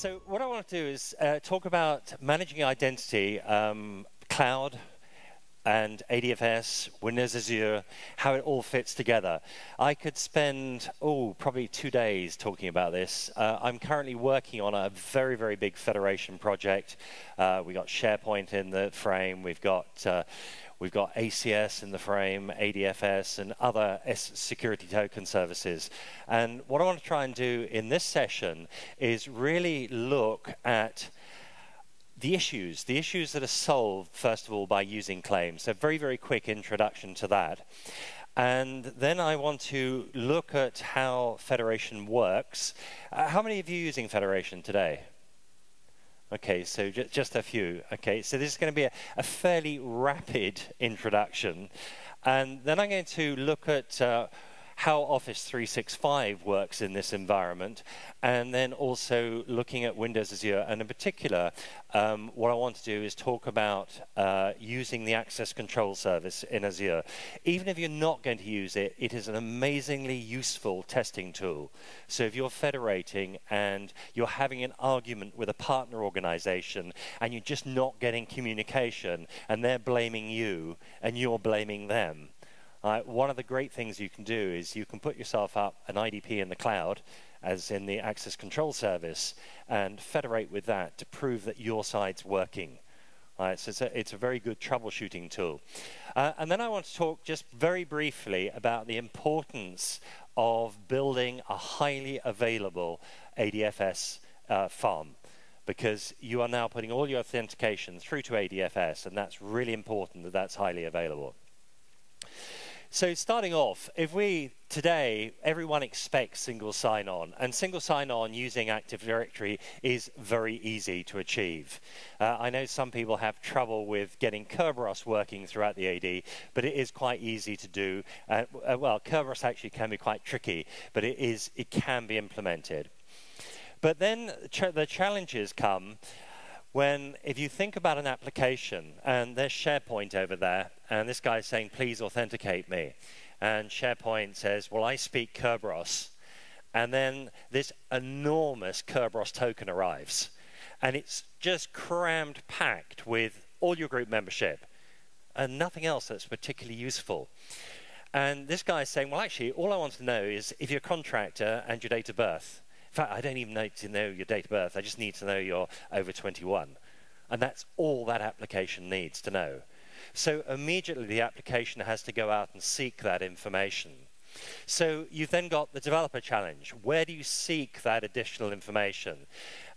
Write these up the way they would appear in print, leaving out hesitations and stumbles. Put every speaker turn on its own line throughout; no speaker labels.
So what I want to do is talk about managing identity, cloud, and ADFS, Windows Azure, how it all fits together. I could spend, probably 2 days talking about this. I'm currently working on a very, very big federation project. We got SharePoint in the frame. We've got ACS in the frame, ADFS, and other security token services. And what I want to try and do in this session is really look at the issues that are solved, first of all, by using claims. So very, very quick introduction to that. And then I want to look at how Federation works. How many of you are using Federation today? Okay, so just a few. Okay, so this is going to be a fairly rapid introduction. And then I'm going to look at how Office 365 works in this environment, and then also looking at Windows Azure. And in particular, what I want to do is talk about using the access control service in Azure. Even if you're not going to use it, it is an amazingly useful testing tool. So if you're federating and you're having an argument with a partner organization and you're just not getting communication and they're blaming you and you're blaming them, one of the great things you can do is you can put yourself up an IdP in the cloud, as in the access control service, and federate with that to prove that your side's working. So it's a very good troubleshooting tool. And then I want to talk just very briefly about the importance of building a highly available ADFS farm, because you are now putting all your authentication through to ADFS, and that's really important that that's highly available. So starting off, today, everyone expects single sign-on, and single sign-on using Active Directory is very easy to achieve. I know some people have trouble with getting Kerberos working throughout the AD, but it is quite easy to do. Well, Kerberos actually can be quite tricky, but it can be implemented. But then the challenges come if you think about an application, and there's SharePoint over there, and this guy's saying, please authenticate me. And SharePoint says, well, I speak Kerberos. And then this enormous Kerberos token arrives. And it's just crammed, packed with all your group membership and nothing else that's particularly useful. And this guy's saying, well, actually, all I want to know is if you're a contractor and your date of birth. In fact, I don't even need to know your date of birth. I just need to know you're over 21. And that's all that application needs to know. So immediately the application has to go out and seek that information. So you've then got the developer challenge. Where do you seek that additional information?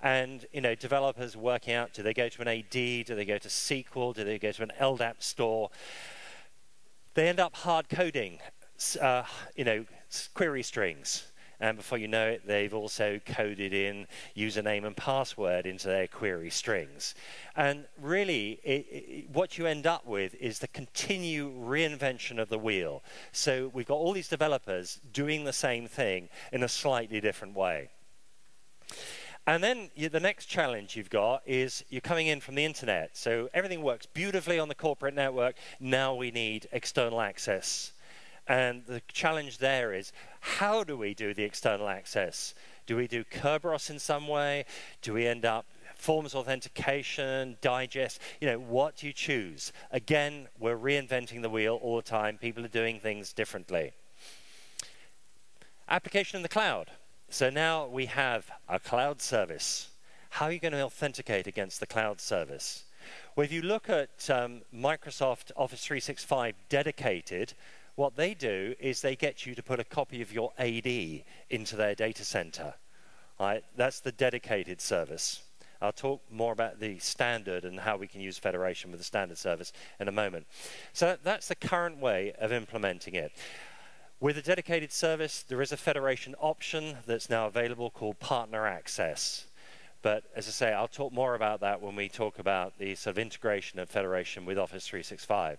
And developers working out, do they go to an AD? Do they go to SQL? Do they go to an LDAP store? They end up hard coding, query strings. And before you know it, they've also coded in username and password into their query strings. And really, what you end up with is the continued reinvention of the wheel. So we've got all these developers doing the same thing in a slightly different way. And then the next challenge you've got is you're coming in from the internet. So everything works beautifully on the corporate network. Now we need external access. And the challenge there is, how do we do the external access? Do we do Kerberos in some way? Do we end up forms authentication, digest? What do you choose? Again, we're reinventing the wheel all the time. People are doing things differently. Application in the cloud. So now we have a cloud service. How are you going to authenticate against the cloud service? Well, if you look at Microsoft Office 365 dedicated, what they do is they get you to put a copy of your AD into their data center. Right? That's the dedicated service. I'll talk more about the standard and how we can use Federation with the standard service in a moment. So that's the current way of implementing it. With a dedicated service, there is a Federation option that's now available called Partner Access. But as I say, I'll talk more about that when we talk about the sort of integration of Federation with Office 365.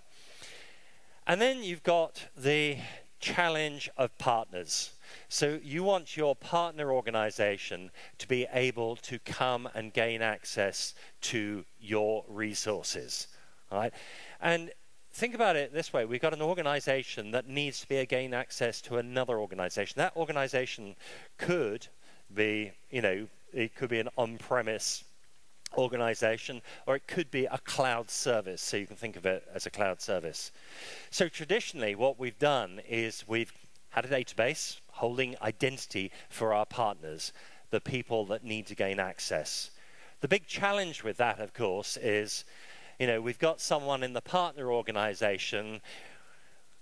And then you've got the challenge of partners. So you want your partner organization to be able to come and gain access to your resources. Right? And think about it this way. We've got an organization that needs to be gain access to another organization. That organization could be, it could be an on-premise organization, or it could be a cloud service, so you can think of it as a cloud service. So traditionally, what we've done is we've had a database holding identity for our partners, the people that need to gain access. The big challenge with that, of course, is, we've got someone in the partner organization.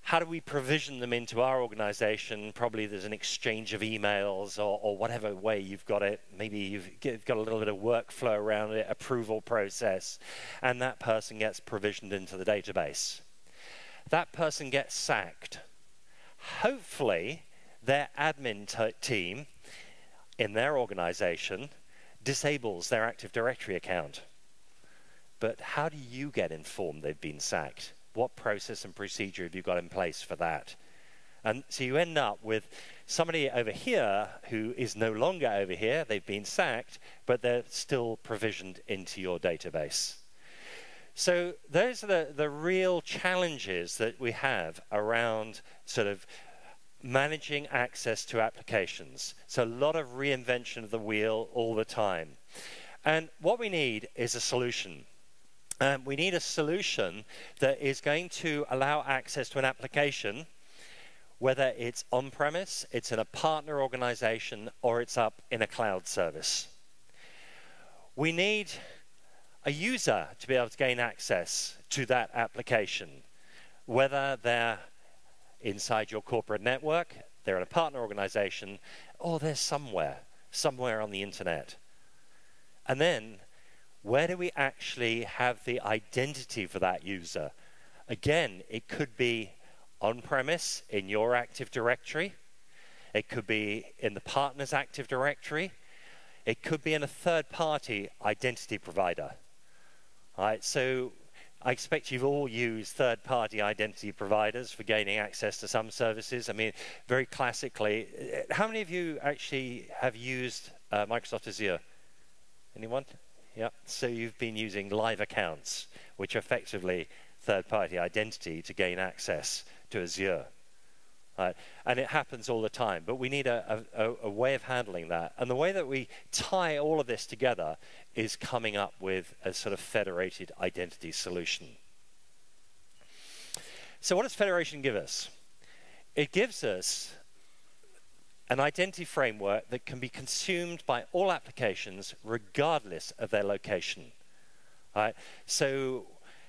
How do we provision them into our organization? Probably there's an exchange of emails or whatever way you've got it. Maybe you've got a little bit of workflow around it, approval process, and that person gets provisioned into the database. That person gets sacked. Hopefully, their admin team in their organization disables their Active Directory account. But how do you get informed they've been sacked? What process and procedure have you got in place for that? And so you end up with somebody over here who is no longer over here. They've been sacked, but they're still provisioned into your database. So those are the real challenges that we have around sort of managing access to applications. So a lot of reinvention of the wheel all the time. And what we need is a solution. We need a solution that is going to allow access to an application, whether it's on-premise, it's in a partner organization, or it's up in a cloud service. We need a user to be able to gain access to that application, whether they're inside your corporate network, they're in a partner organization, or they're somewhere on the internet. And then, where do we actually have the identity for that user? Again, it could be on-premise in your Active Directory. It could be in the partner's Active Directory. It could be in a third-party identity provider. All right, so I expect you've all used third-party identity providers for gaining access to some services. I mean, very classically, how many of you actually have used Microsoft Azure? Anyone? Yeah, so you've been using live accounts, which are effectively third-party identity to gain access to Azure. And it happens all the time, but we need a way of handling that. And the way that we tie all of this together is coming up with a sort of federated identity solution. So what does federation give us? It gives us an identity framework that can be consumed by all applications regardless of their location. So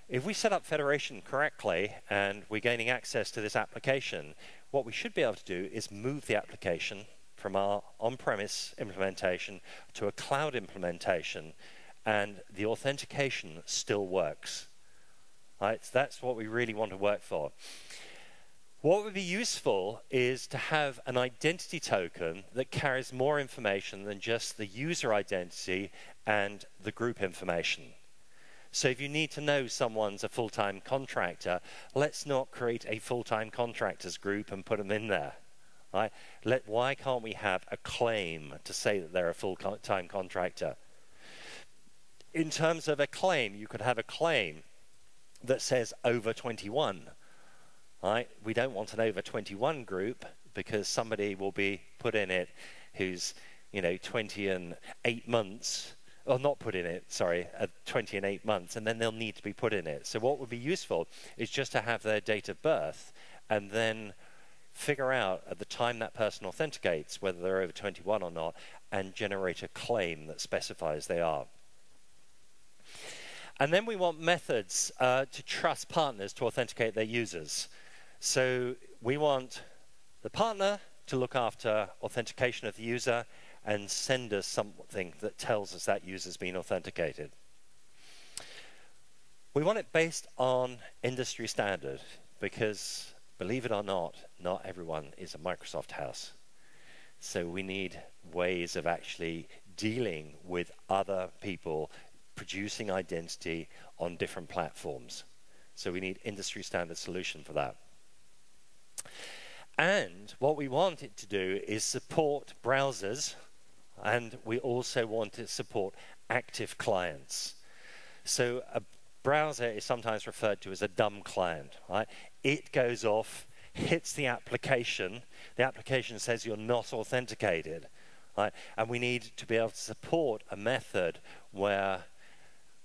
if we set up federation correctly and we're gaining access to this application, what we should be able to do is move the application from our on-premise implementation to a cloud implementation, and the authentication still works. So that's what we really want to work for. What would be useful is to have an identity token that carries more information than just the user identity and the group information. So if you need to know someone's a full-time contractor, let's not create a full-time contractors group and put them in there. Right? Why can't we have a claim to say that they're a full-time contractor? In terms of a claim, you could have a claim that says over 21. Right? We don't want an over 21 group because somebody will be put in it who's 20 and 8 months, or not put in it, sorry, 20 and 8 months, and then they'll need to be put in it. So what would be useful is just to have their date of birth and then figure out at the time that person authenticates whether they're over 21 or not, and generate a claim that specifies they are. And then we want methods to trust partners to authenticate their users. So we want the partner to look after authentication of the user and send us something that tells us that user's been authenticated. We want it based on industry standard because, believe it or not everyone is a Microsoft house. So we need ways of actually dealing with other people producing identity on different platforms. So we need industry standard solution for that. And what we want it to do is support browsers, and we also want to support active clients. So a browser is sometimes referred to as a dumb client, right? It goes off, hits the application says you're not authenticated, right? And we need to be able to support a method where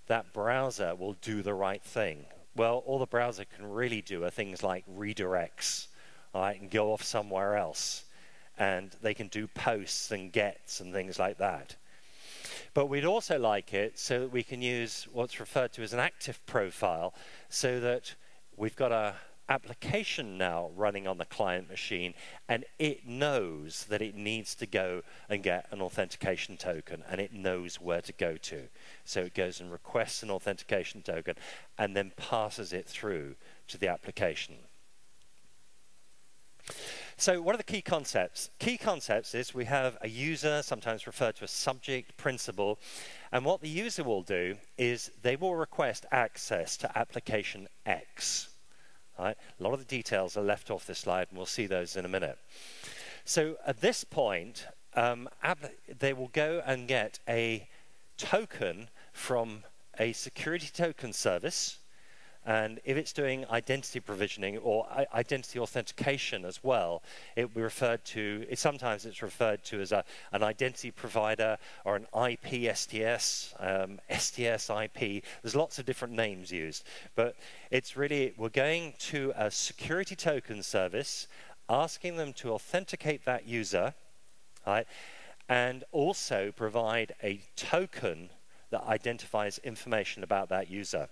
that browser will do the right thing. Well, all the browser can really do are things like redirects, right, and go off somewhere else. And they can do posts and gets and things like that. But we'd also like it so that we can use what's referred to as an active profile, so that we've got a application now running on the client machine, and it knows that it needs to go and get an authentication token, and it knows where to go to. So it goes and requests an authentication token and then passes it through to the application. So what are the key concepts? Key concepts is we have a user, sometimes referred to as subject, principal, and what the user will do is they will request access to application X. Right? A lot of the details are left off this slide, and we'll see those in a minute. So at this point, they will go and get a token from a security token service, and if it's doing identity provisioning or identity authentication as well, it will be referred to, sometimes it's referred to as an identity provider or an IP STS, STS IP. There's lots of different names used, but it's really, we're going to a security token service, asking them to authenticate that user, right, and also provide a token that identifies information about that user.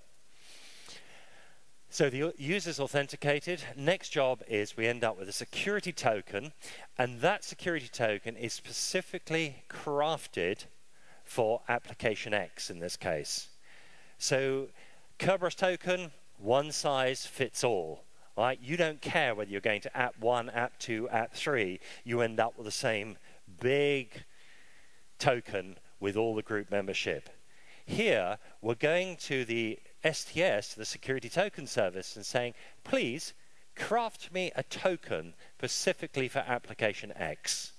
So the user's authenticated. Next job is we end up with a security token, and that security token is specifically crafted for application X in this case. So Kerberos token, one size fits all. Right? You don't care whether you're going to app 1, app 2, app 3. You end up with the same big token with all the group membership. Here, we're going to the STS, the security token service, and saying, please craft me a token specifically for application X.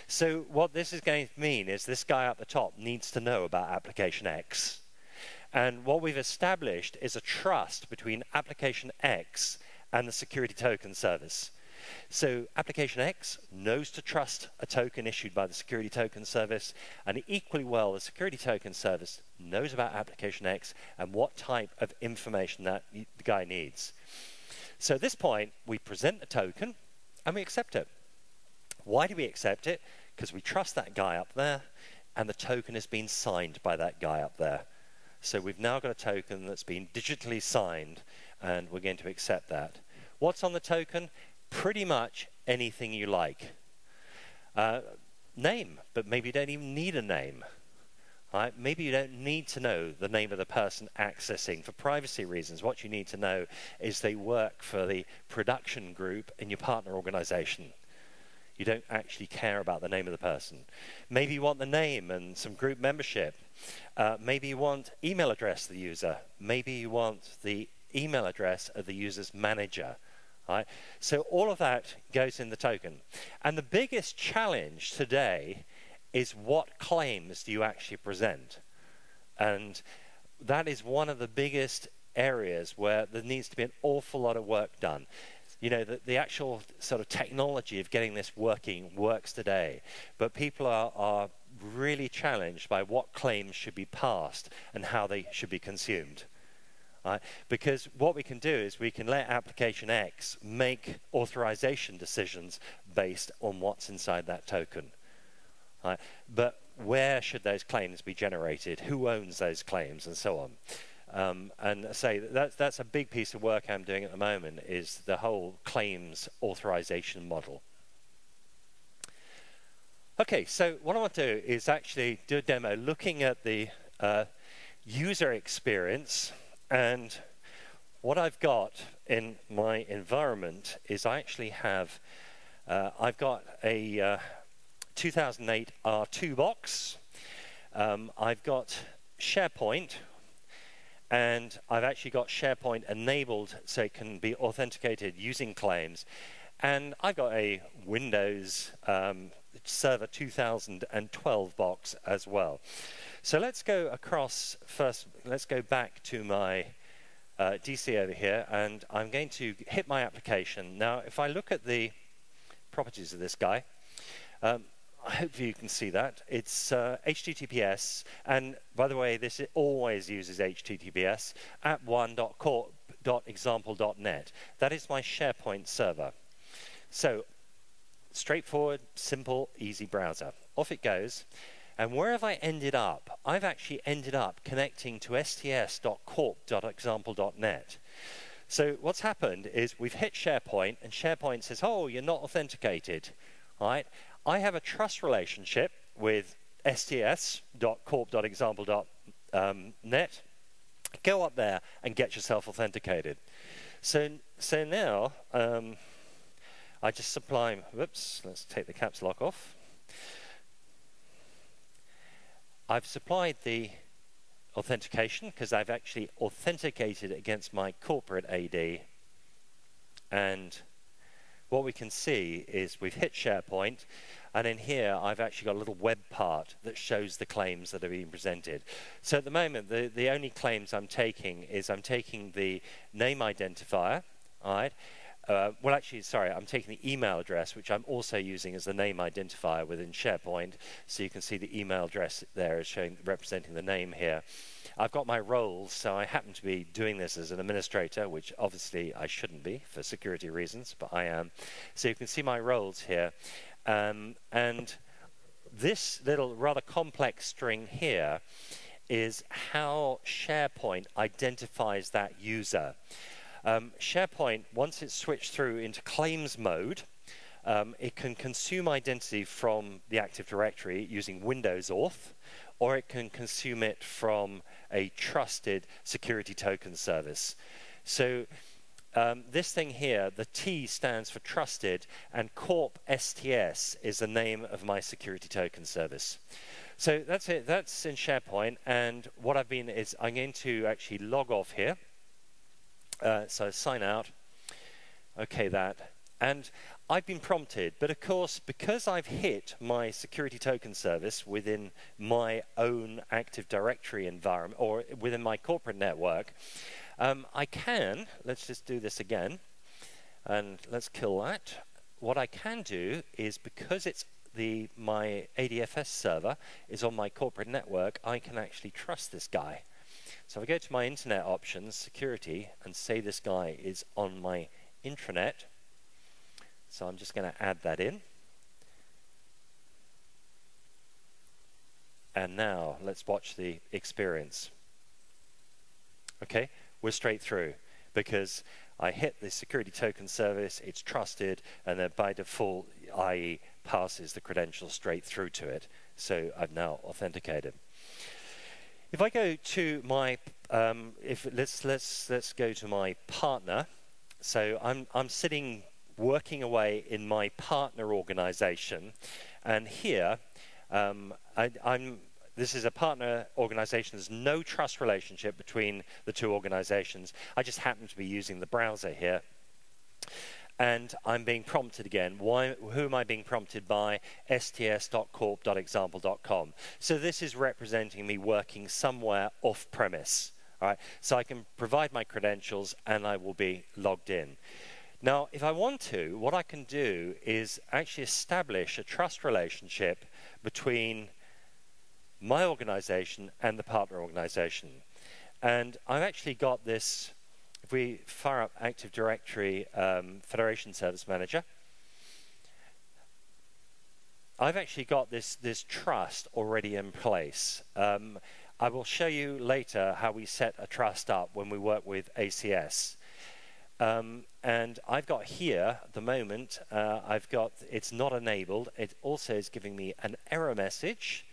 So what this is going to mean is this guy up the top needs to know about application X. And what we've established is a trust between application X and the security token service. So application X knows to trust a token issued by the security token service, and equally well, the security token service knows about application X and what type of information that the guy needs. So at this point, we present the token and we accept it. Why do we accept it? Because we trust that guy up there, and the token has been signed by that guy up there. So we've now got a token that's been digitally signed, and we're going to accept that. What's on the token? Pretty much anything you like. Name, but maybe you don't even need a name. Right? Maybe you don't need to know the name of the person accessing for privacy reasons. What you need to know is they work for the production group in your partner organization. You don't actually care about the name of the person. Maybe you want the name and some group membership. Maybe you want email address of the user. Maybe you want the email address of the user's manager. Right? So all of that goes in the token. And the biggest challenge today is what claims do you actually present? And that is one of the biggest areas where there needs to be an awful lot of work done. You know, the actual sort of technology of getting this working works today, but people are really challenged by what claims should be passed and how they should be consumed. Right? Because what we can do is we can let application X make authorization decisions based on what's inside that token. Right? But where should those claims be generated? Who owns those claims, and so on? And say that's a big piece of work I'm doing at the moment, is the whole claims authorization model. Okay, so what I want to do is actually do a demo looking at the user experience. And what I've got in my environment is I actually have, I've got a 2008 R2 box. I've got SharePoint, and I've actually got SharePoint enabled so it can be authenticated using claims. And I've got a Windows Server 2012 box as well. So let's go across first, let's go back to my DC over here, and I'm going to hit my application. Now, if I look at the properties of this guy, hopefully you can see that. It's HTTPS, and by the way, this always uses HTTPS, app1.example.net. That is my SharePoint server. So, straightforward, simple, easy browser. Off it goes. And where have I ended up? I've actually ended up connecting to sts.corp.example.net. So what's happened is we've hit SharePoint, and SharePoint says, oh, you're not authenticated. All right? I have a trust relationship with sts.corp.example.net. Go up there and get yourself authenticated. So now I just supply, whoops, let's take the caps lock off. I've supplied the authentication because I've actually authenticated against my corporate AD. And what we can see is we've hit SharePoint, and in here I've actually got a little web part that shows the claims that are being presented. So at the moment, the only claims I'm taking is I'm taking the name identifier, all right? Well, actually, sorry, I'm taking the email address, which I'm also using as the name identifier within SharePoint. So you can see the email address there is showing, representing the name here. I've got my roles, so I happen to be doing this as an administrator, which obviously I shouldn't be for security reasons, but I am. So you can see my roles here. And this little rather complex string here is how SharePoint identifies that user. SharePoint, once it's switched through into claims mode, it can consume identity from the Active Directory using Windows Auth, or it can consume it from a trusted security token service. So this thing here, the T stands for trusted, and Corp STS is the name of my security token service. So that's it, that's in SharePoint, and what I've been is I'm going to actually log off here. So sign out, okay that, and I've been prompted, but of course, because I've hit my security token service within my own Active Directory environment, or within my corporate network, I can, let's just do this again, and let's kill that. What I can do is, because it's my ADFS server is on my corporate network, I can actually trust this guy. So if I go to my internet options, security, and say this guy is on my intranet, so I'm just going to add that in. And now let's watch the experience. Okay, we're straight through because I hit the security token service, it's trusted, and then by default, IE passes the credentials straight through to it. So I've now authenticated. If I go to my, let's go to my partner. So I'm sitting, working away in my partner organization, and here this is a partner organization. There's no trust relationship between the two organizations. I just happen to be using the browser here. And I'm being prompted again. Who am I being prompted by? sts.corp.example.com. So this is representing me working somewhere off-premise. All right? So I can provide my credentials and I will be logged in. Now, if I want to, what I can do is actually establish a trust relationship between my organization and the partner organization. And I've actually got this. If we fire up Active Directory Federation Service Manager, I've actually got this trust already in place. I will show you later how we set a trust up when we work with ACS. And I've got here at the moment, it's not enabled. It also is giving me an error message,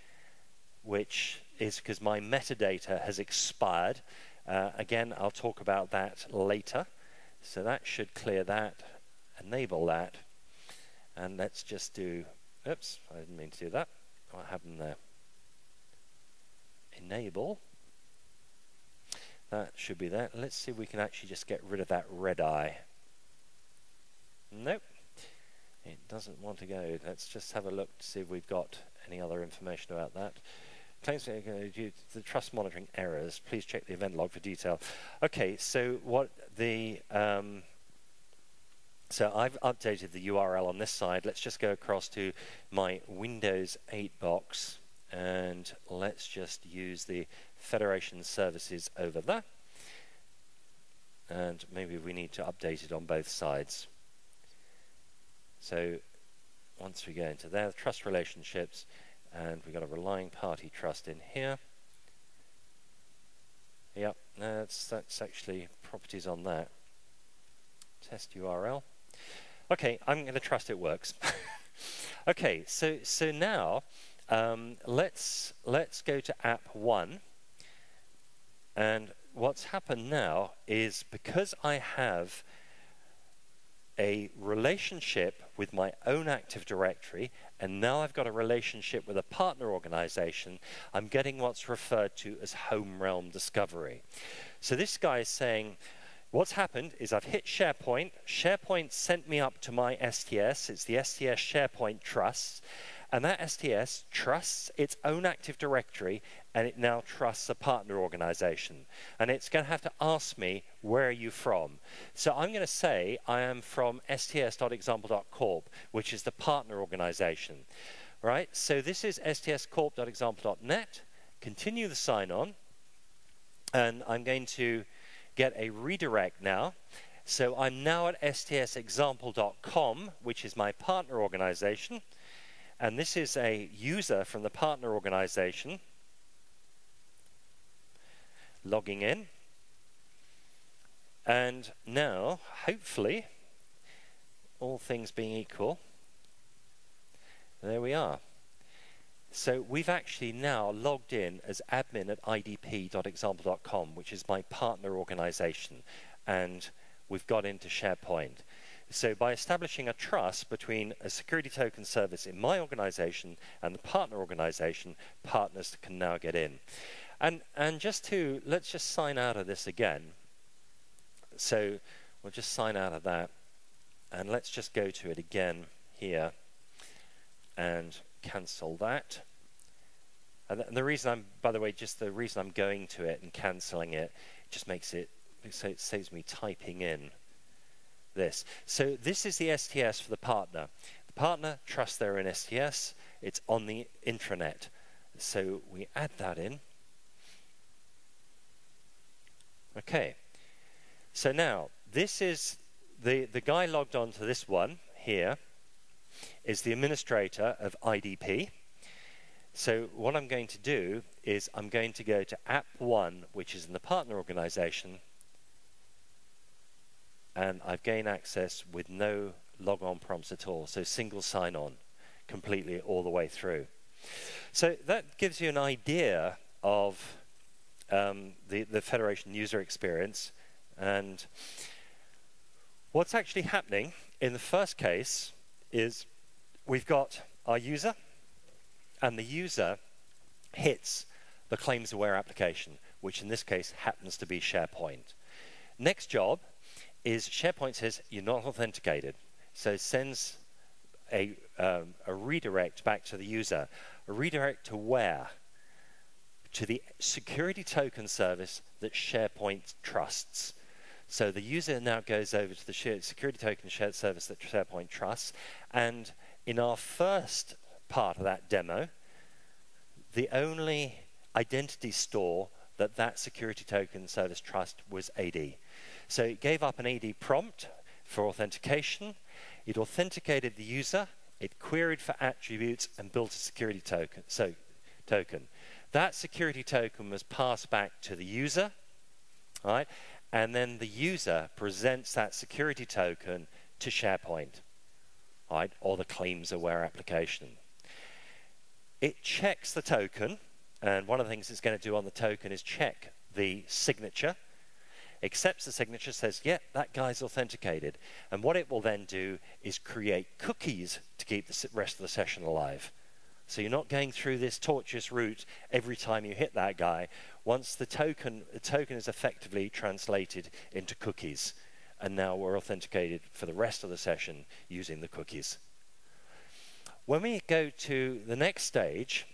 which is because my metadata has expired. Again, I'll talk about that later. So that should clear that, enable that. And let's just do, oops, I didn't mean to do that. What happened there? Enable. That should be that. Let's see if we can actually just get rid of that red eye. Nope. It doesn't want to go. Let's just have a look to see if we've got any other information about that. Claims due to the trust monitoring errors. Please check the event log for detail. Okay, so what the So I've updated the URL on this side. Let's just go across to my Windows 8 box, and let's just use the Federation services over there. And maybe we need to update it on both sides. So once we go into there, trust relationships, and we've got a relying party trust in here. Yep, that's actually properties on that. Test URL. Okay, I'm going to trust it works. Okay, so now let's go to app 1, and what's happened now is because I have a relationship with my own Active Directory, and now I've got a relationship with a partner organization, I'm getting what's referred to as home realm discovery. So this guy is saying, what's happened is I've hit SharePoint. SharePoint sent me up to my STS. It's the STS SharePoint trusts. And that STS trusts its own Active Directory, and it now trusts a partner organization. And it's going to have to ask me, where are you from? So I'm going to say I am from sts.example.corp, which is the partner organization. Right? So this is stscorp.example.net. Continue the sign-on. And I'm going to get a redirect now. So I'm now at stsexample.com, which is my partner organization. And this is a user from the partner organization logging in. And now, hopefully, all things being equal, there we are. So we've actually now logged in as admin at idp.example.com, which is my partner organization, and we've got into SharePoint. So by establishing a trust between a security token service in my organization and the partner organization, partners can now get in. And let's just sign out of this again. So we'll just sign out of that, and let's just go to it again here and cancel that. And the reason I'm, by the way, just the reason I'm going to it and cancelling it, just makes it, so it saves me typing in this. So this is the STS for the partner. The partner trusts their own STS. It's on the intranet. So we add that in. Okay. So now, this is the guy logged on to this one here is the administrator of IDP. So what I'm going to do is I'm going to go to app 1, which is in the partner organization, and I've gained access with no log-on prompts at all, so single sign-on completely all the way through. So that gives you an idea of the Federation user experience. And what's actually happening in the first case is we've got our user, and the user hits the claims-aware application, which in this case happens to be SharePoint. Next job is SharePoint says you're not authenticated, so it sends a redirect back to the user. A redirect to where? To the security token service that SharePoint trusts. So the user now goes over to the security token shared service that SharePoint trusts, and in our first part of that demo, the only identity store that security token service trust was AD. So it gave up an AD prompt for authentication. It authenticated the user. It queried for attributes and built a security token. That security token was passed back to the user, right? And then the user presents that security token to SharePoint, right? Or the claims-aware application. It checks the token, and one of the things it's going to do on the token is check the signature, accepts the signature, says, yeah, that guy's authenticated. And what it will then do is create cookies to keep the rest of the session alive. So you're not going through this tortuous route every time you hit that guy. Once the token is effectively translated into cookies, and now we're authenticated for the rest of the session using the cookies. When we go to the next stage,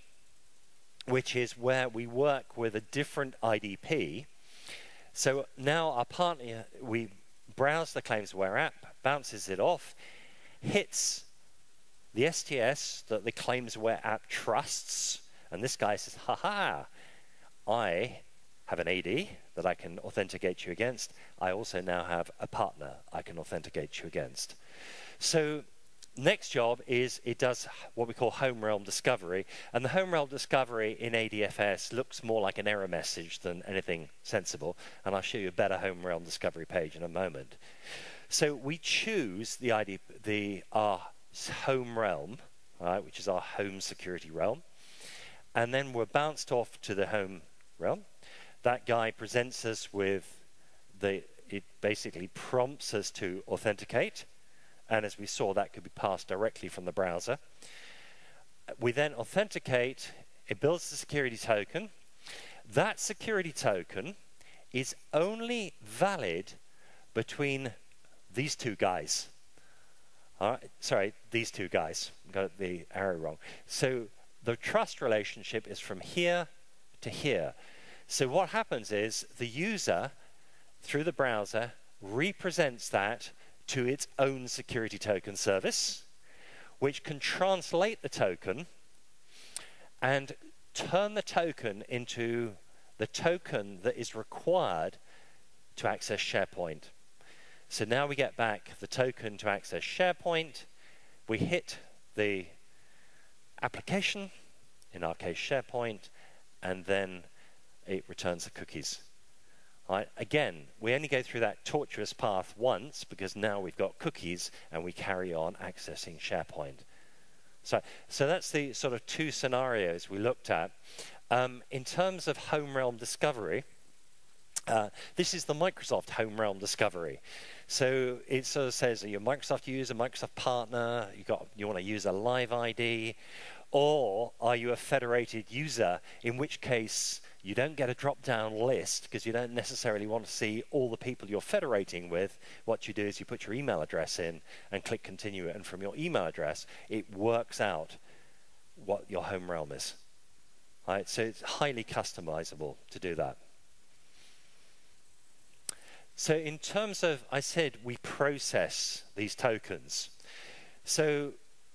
which is where we work with a different IDP, so now our partner, we browse the claims-aware app, bounces it off, hits the STS that the claims-aware app trusts, and this guy says, ha-ha, I have an AD that I can authenticate you against. I also now have a partner I can authenticate you against. So next job is it does what we call home realm discovery, and the home realm discovery in ADFS looks more like an error message than anything sensible, and I'll show you a better home realm discovery page in a moment. So we choose our home realm, right, which is our home security realm, and then we're bounced off to the home realm. That guy presents us with it basically prompts us to authenticate, and as we saw, that could be passed directly from the browser. We then authenticate, it builds the security token. That security token is only valid between these two guys. Sorry, these two guys. Got the arrow wrong. So the trust relationship is from here to here. So what happens is the user, through the browser, represents that to its own security token service, which can translate the token and turn the token into the token that is required to access SharePoint. So now we get back the token to access SharePoint. We hit the application, in our case SharePoint, and then it returns the cookies. Right. Again, we only go through that tortuous path once because now we've got cookies and we carry on accessing SharePoint. So that's the sort of two scenarios we looked at. In terms of home realm discovery, this is the Microsoft home realm discovery. So it sort of says, are you a Microsoft user, Microsoft partner, you want to use a live ID, or are you a federated user, in which case you don't get a drop-down list because you don't necessarily want to see all the people you're federating with. What you do is you put your email address in and click continue, and from your email address, it works out what your home realm is. Right? So it's highly customizable to do that. So in terms of, I said we process these tokens. So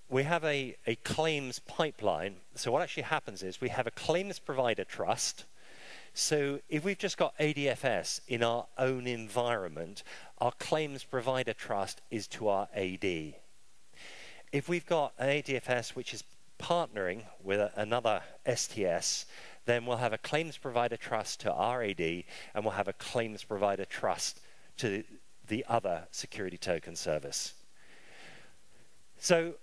we have a claims pipeline. So what actually happens is we have a claims provider trust. So if we've just got ADFS in our own environment, our claims provider trust is to our AD. If we've got an ADFS which is partnering with another STS, then we'll have a claims provider trust to our AD, and we'll have a claims provider trust to the other security token service. So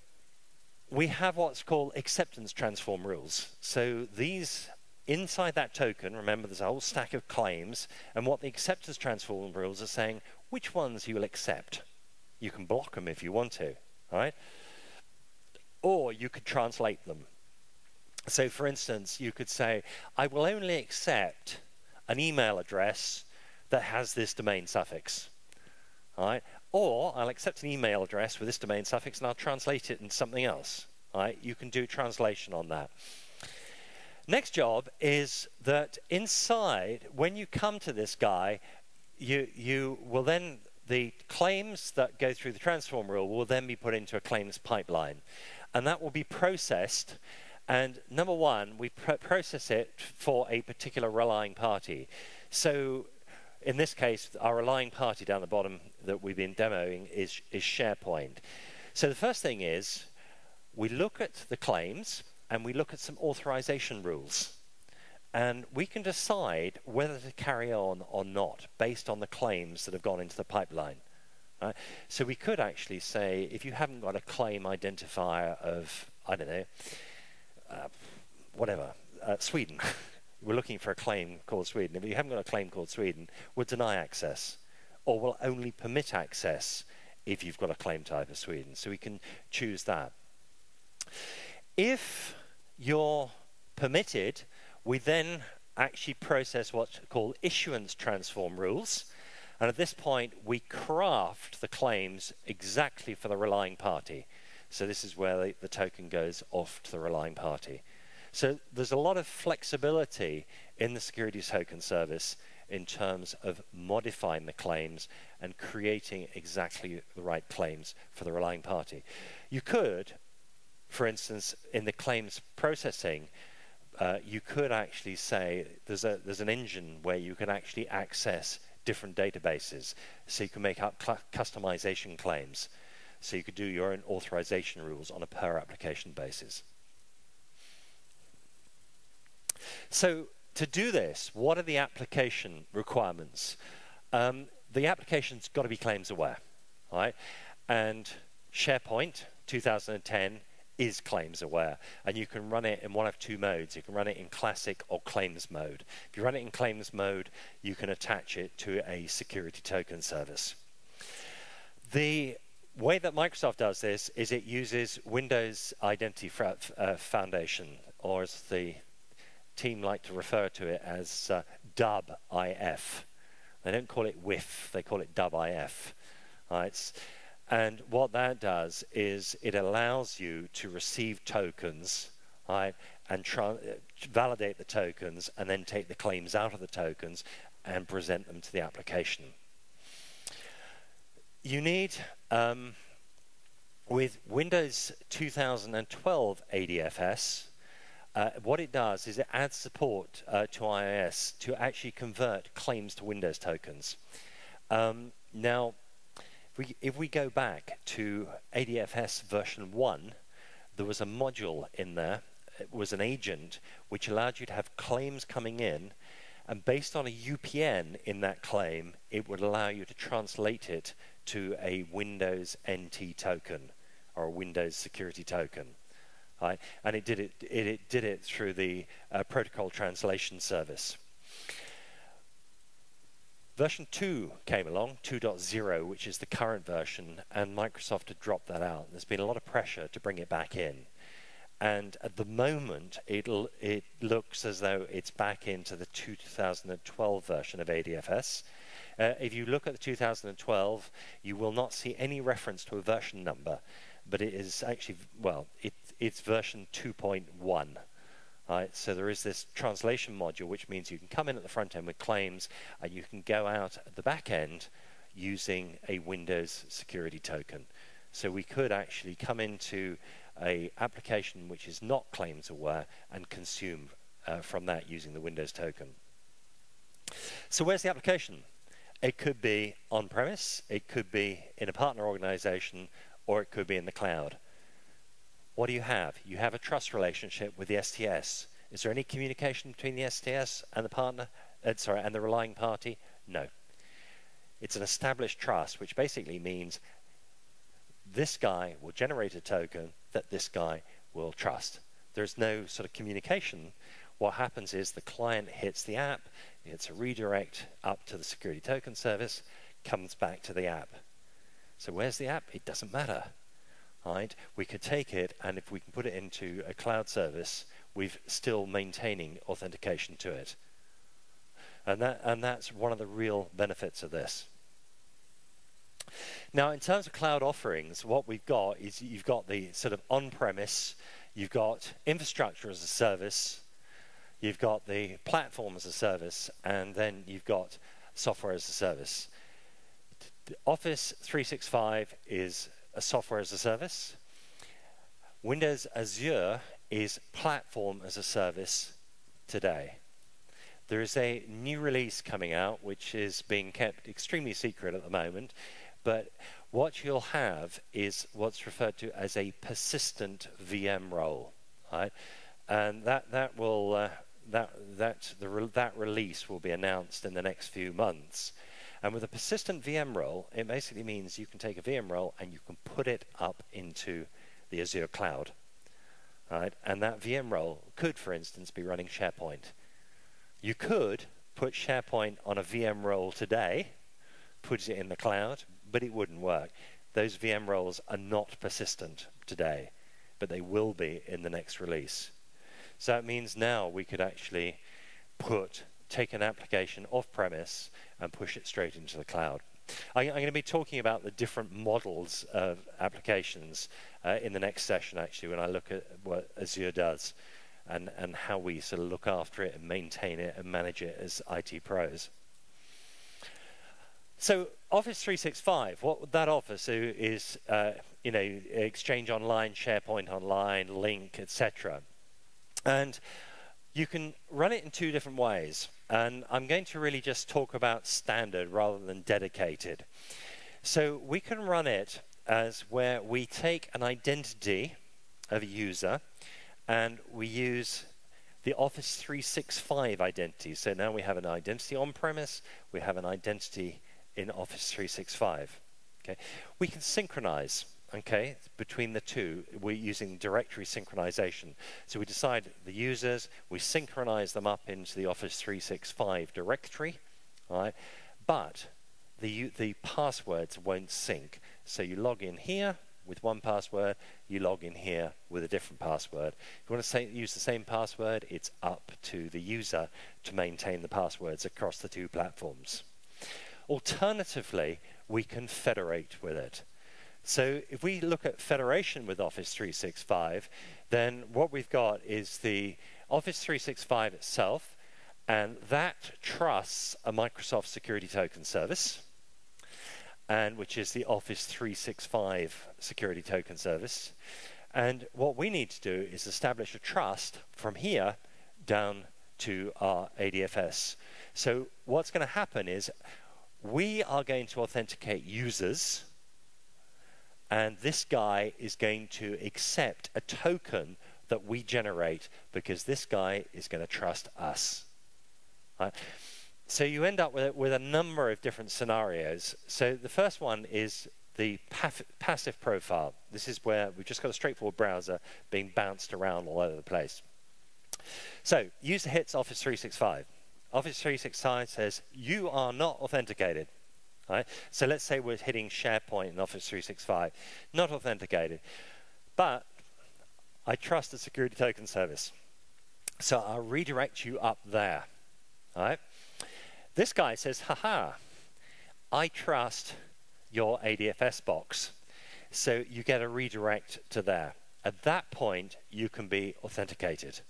we have what's called acceptance transform rules. So these, inside that token, remember there's a whole stack of claims, and what the acceptance transform rules are saying, which ones you will accept. You can block them if you want to, all right? Or you could translate them. So for instance, you could say, I will only accept an email address that has this domain suffix, all right? Or I'll accept an email address with this domain suffix and I'll translate it into something else, all right? You can do translation on that. Next job is that inside, when you come to this guy, you will then, the claims that go through the transform rule will then be put into a claims pipeline. And that will be processed. And number one, we process it for a particular relying party. So in this case, our relying party down the bottom that we've been demoing is SharePoint. So the first thing is we look at the claims and we look at some authorization rules. And we can decide whether to carry on or not based on the claims that have gone into the pipeline. Right? So we could actually say, if you haven't got a claim identifier of, I don't know, Sweden. We're looking for a claim called Sweden. If you haven't got a claim called Sweden, we'll deny access, or we'll only permit access if you've got a claim type of Sweden. So we can choose that. If you're permitted, we then actually process what's called issuance transform rules. And at this point, we craft the claims exactly for the relying party. So this is where the token goes off to the relying party. So there's a lot of flexibility in the security token service in terms of modifying the claims and creating exactly the right claims for the relying party. You could, for instance, in the claims processing, you could actually say there's an engine where you can actually access different databases. So you can make up customization claims. So you could do your own authorization rules on a per application basis. So to do this, what are the application requirements? The application's got to be claims aware, right? And SharePoint 2010 is claims aware, and you can run it in one of two modes. You can run it in classic or claims mode. If you run it in claims mode, you can attach it to a security token service. The way that Microsoft does this is it uses Windows Identity Foundation, or as the team like to refer to it as DUB-IF. They don't call it WIF, they call it DUB-IF. Right? And what that does is it allows you to receive tokens, right, and validate the tokens, and then take the claims out of the tokens and present them to the application. You need, with Windows 2012 ADFS, what it does is it adds support to IIS to actually convert claims to Windows tokens. Now, if we go back to ADFS version 1, there was a module in there. It was an agent which allowed you to have claims coming in, and based on a UPN in that claim, it would allow you to translate it to a Windows NT token or a Windows security token. Right? And it did it through the protocol translation service. Version 2 came along, 2.0, which is the current version, and Microsoft had dropped that out. There's been a lot of pressure to bring it back in. And at the moment, it looks as though it's back into the 2012 version of ADFS. If you look at the 2012, you will not see any reference to a version number, but it is actually, well, it's version 2.1. Right, so there is this translation module, which means you can come in at the front end with claims, and you can go out at the back end using a Windows security token. So we could actually come into an application which is not claims aware and consume from that using the Windows token. So where's the application? It could be on-premise, it could be in a partner organization, or it could be in the cloud. What do you have? You have a trust relationship with the STS. Is there any communication between the STS and the partner, and the relying party? No. It's an established trust, which basically means this guy will generate a token that this guy will trust. There's no sort of communication. What happens is the client hits the app, it's a redirect up to the security token service, comes back to the app. So where's the app? It doesn't matter. Right? We could take it, and if we can put it into a cloud service, we're still maintaining authentication to it. And that's one of the real benefits of this. Now, in terms of cloud offerings, what we've got is you've got the sort of on-premise, you've got infrastructure as a service, you've got the platform as a service, and then you've got software as a service. Office 365 is a software as a service. Windows Azure is platform as a service today. There is a new release coming out which is being kept extremely secret at the moment, but what you'll have is what's referred to as a persistent VM role, right? And that release will be announced in the next few months. And with a persistent VM role, it basically means you can take a VM role and you can put it up into the Azure cloud. Right? And that VM role could, for instance, be running SharePoint. You could put SharePoint on a VM role today, put it in the cloud, but it wouldn't work. Those VM roles are not persistent today, but they will be in the next release. So that means now we could actually take an application off-premise and push it straight into the cloud. I'm going to be talking about the different models of applications in the next session, actually, when I look at what Azure does and how we sort of look after it and maintain it and manage it as IT pros. So Office 365, what that offers is Exchange Online, SharePoint Online, Link, etc. And you can run it in two different ways. And I'm going to really just talk about standard rather than dedicated. So we can run it as where we take an identity of a user and we use the Office 365 identity. So now we have an identity on-premise, we have an identity in Office 365. Okay, we can synchronize, okay, between the two. We're using directory synchronization. So we decide the users, we synchronize them up into the Office 365 directory, all right? But the passwords won't sync. So you log in here with one password, you log in here with a different password. If you want to use the same password, it's up to the user to maintain the passwords across the two platforms. Alternatively, we can federate with it. So if we look at federation with Office 365, then what we've got is the Office 365 itself, and that trusts a Microsoft Security Token Service, and which is the Office 365 Security Token Service. And what we need to do is establish a trust from here down to our ADFS. So what's going to happen is we are going to authenticate users, and this guy is going to accept a token that we generate because this guy is going to trust us. Right? So you end up with a number of different scenarios. So the first one is the passive profile. This is where we've just got a straightforward browser being bounced around all over the place. So user hits Office 365. Office 365 says, you are not authenticated. Right? So let's say we're hitting SharePoint in Office 365. Not authenticated. But I trust the security token service. So I'll redirect you up there. All right? This guy says, haha, I trust your ADFS box. So you get a redirect to there. At that point, you can be authenticated.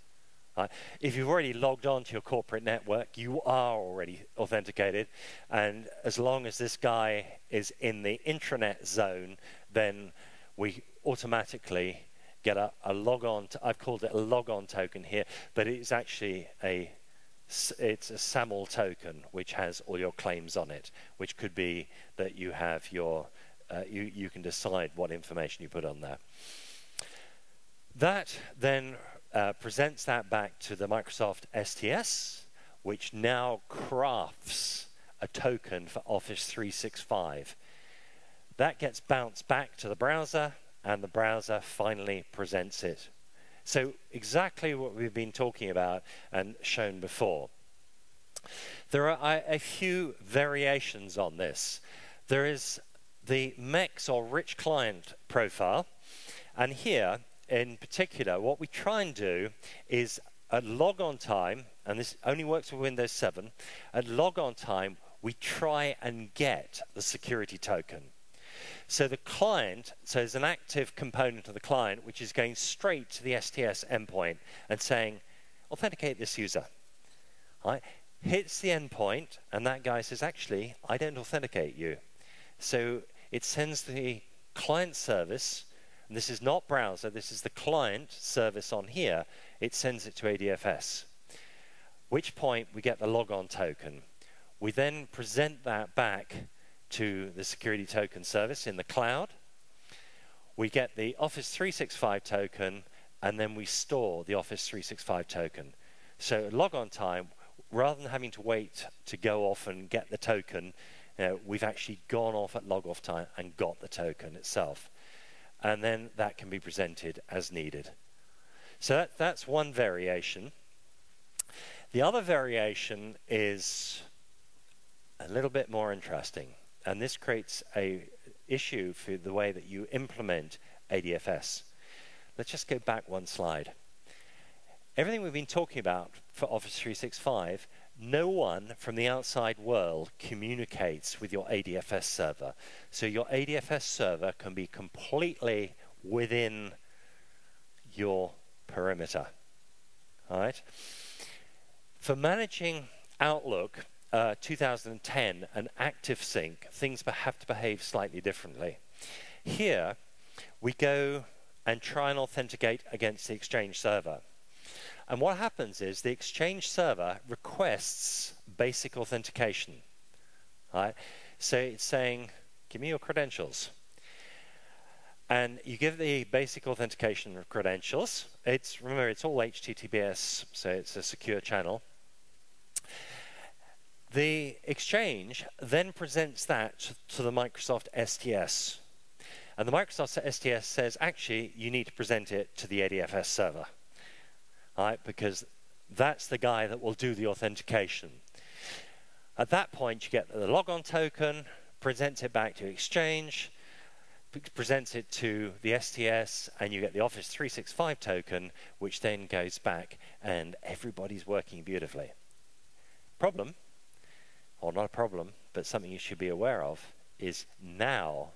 Right? If you've already logged on to your corporate network, you are already authenticated. And as long as this guy is in the intranet zone, then we automatically get a log-on. I've called it a log-on token here, but it's actually it's a SAML token which has all your claims on it, which could be that you have your, you can decide what information you put on there. That then presents that back to the Microsoft STS, which now crafts a token for Office 365. That gets bounced back to the browser, and the browser finally presents it. So exactly what we've been talking about and shown before. There are a few variations on this. There is the MEX or rich client profile, and here in particular what we try and do is at logon time, and this only works with Windows 7, at logon time we try and get the security token. So the client, so there's an active component of the client which is going straight to the STS endpoint and saying, authenticate this user. Right? Hits the endpoint, and that guy says, actually, I don't authenticate you. So it sends the client service, and this is not browser, this is the client service on here, it sends it to ADFS. Which point we get the logon token. We then present that back to the security token service in the cloud. We get the Office 365 token, and then we store the Office 365 token. So logon time, rather than having to wait to go off and get the token, we've actually gone off at log off time and got the token itself. And then that can be presented as needed. So that's one variation. The other variation is a little bit more interesting. And this creates an issue for the way that you implement ADFS. Let's just go back one slide. Everything we've been talking about for Office 365, no one from the outside world communicates with your ADFS server. So your ADFS server can be completely within your perimeter. All right? For managing Outlook 2010 and active sync, things have to behave slightly differently. Here, we go and try and authenticate against the Exchange server. And what happens is the Exchange server requests basic authentication. Right? So it's saying, give me your credentials. And you give the basic authentication credentials. Remember, it's all HTTPS, so it's a secure channel. The Exchange then presents that to the Microsoft STS. And the Microsoft STS says, actually, you need to present it to the ADFS server. Right? Because that's the guy that will do the authentication. At that point, you get the logon token, presents it back to Exchange, presents it to the STS, and you get the Office 365 token, which then goes back, and everybody's working beautifully. Problem, or not a problem, but something you should be aware of, is now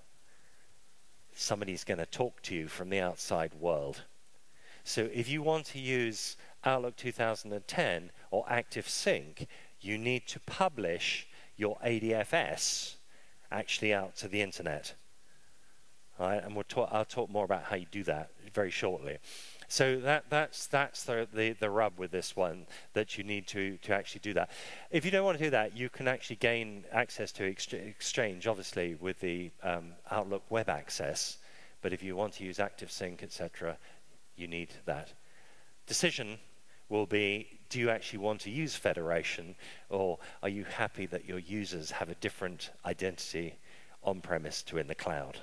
somebody's going to talk to you from the outside world. So if you want to use Outlook 2010 or Active Sync, you need to publish your ADFS actually out to the internet. Right? And I'll talk more about how you do that very shortly. So that's the rub with this one, that you need to actually do that. If you don't want to do that, you can actually gain access to Exchange, obviously, with the Outlook web access. But if you want to use ActiveSync, etc., you need that. Decision will be, do you actually want to use Federation, or are you happy that your users have a different identity on-premise to in the cloud?